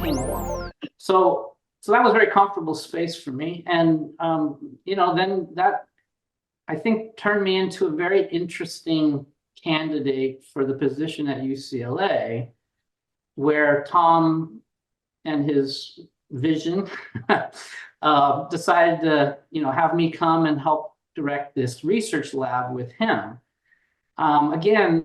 came along. So that was a very comfortable space for me. And, then that, I think, turned me into a very interesting candidate for the position at UCLA, where Tom and his vision decided to, have me come and help direct this research lab with him. Again,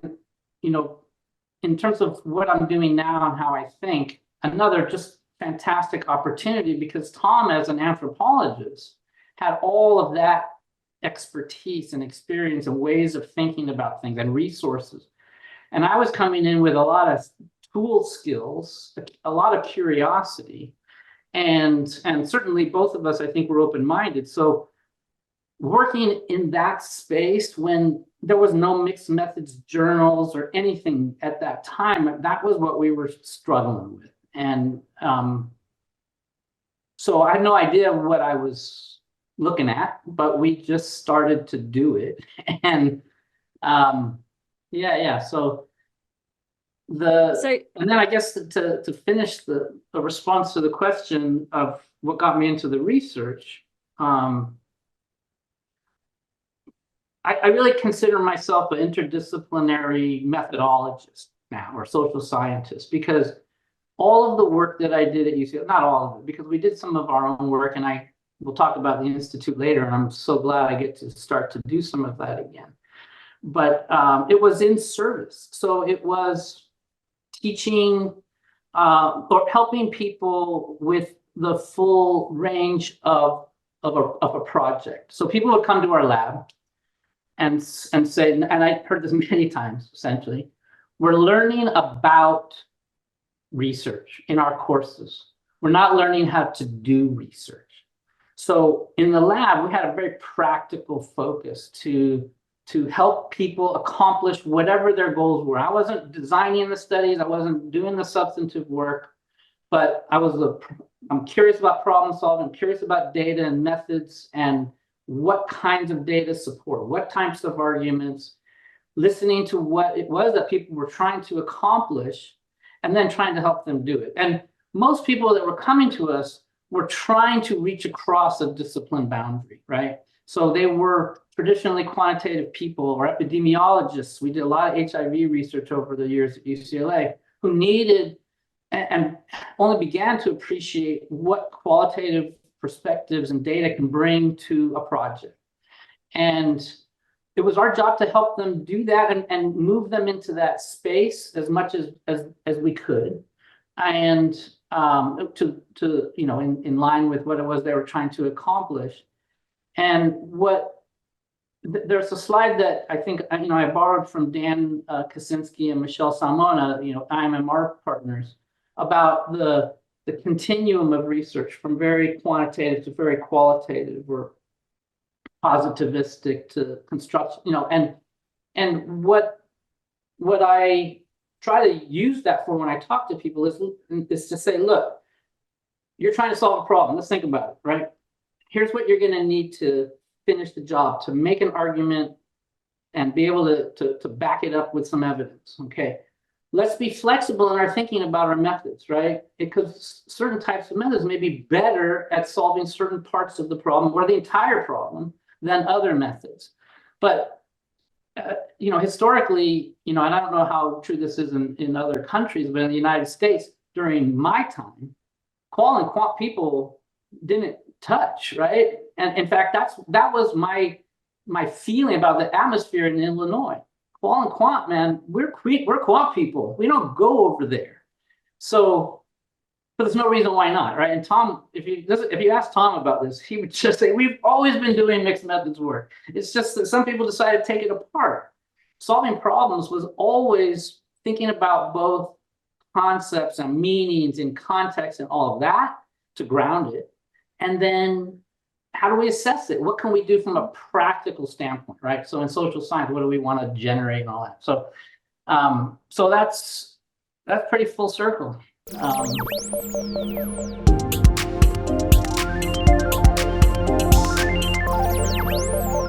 in terms of what I'm doing now and how I think, another just fantastic opportunity, because Tom, as an anthropologist, had all of that expertise and experience and ways of thinking about things and resources. And I was coming in with a lot of tool skills, a lot of curiosity, and certainly both of us, I think, were open-minded. So working in that space when there was no mixed methods journals or anything at that time, that was what we were struggling with. And so I had no idea what I was looking at, but we just started to do it. And so and then I guess to finish the response to the question of what got me into the research, I really consider myself an interdisciplinary methodologist now, or social scientist, because all of the work that I did at UCLA, not all of it, because we did some of our own work, and we'll talk about the Institute later, and I'm so glad I get to start to do some of that again. But it was in service. So it was teaching or helping people with the full range of a project. So people would come to our lab and say, and I heard this many times, essentially, we're learning about research in our courses. We're not learning how to do research. So in the lab, we had a very practical focus to help people accomplish whatever their goals were. I wasn't designing the studies, I wasn't doing the substantive work, but I'm curious about problem solving, I'm curious about data and methods, and what kinds of data support, what types of arguments, listening to what it was that people were trying to accomplish, and then trying to help them do it. And most people that were coming to us were trying to reach across a discipline boundary, right? So they were traditionally quantitative people or epidemiologists. We did a lot of HIV research over the years at UCLA, who needed and only began to appreciate what qualitative perspectives and data can bring to a project. And it was our job to help them do that and move them into that space as much as we could, and in line with what it was they were trying to accomplish. And there's a slide that I think I borrowed from Dan Kaczynski and Michelle Salmona, IMMR partners, about the continuum of research from very quantitative to very qualitative, or positivistic to construction, and what I try to use that for when I talk to people is to say, look, you're trying to solve a problem. Let's think about it, right? Here's what you're going to need to finish the job, to make an argument and be able to back it up with some evidence. Okay, let's be flexible in our thinking about our methods, right? Because certain types of methods may be better at solving certain parts of the problem or the entire problem than other methods. But historically, and I don't know how true this is in other countries, but in the United States during my time, qual and quant people didn't touch, right? And in fact, that was my feeling about the atmosphere in Illinois. Qual and quant, man, we're quant people. We don't go over there. But there's no reason why not, right? And Tom, if you ask Tom about this, he would just say, we've always been doing mixed methods work. It's just that some people decided to take it apart. Solving problems was always thinking about both concepts and meanings and context and all of that to ground it. And then how do we assess it? What can we do from a practical standpoint, right? So in social science, what do we want to generate and all that? So that's pretty full circle.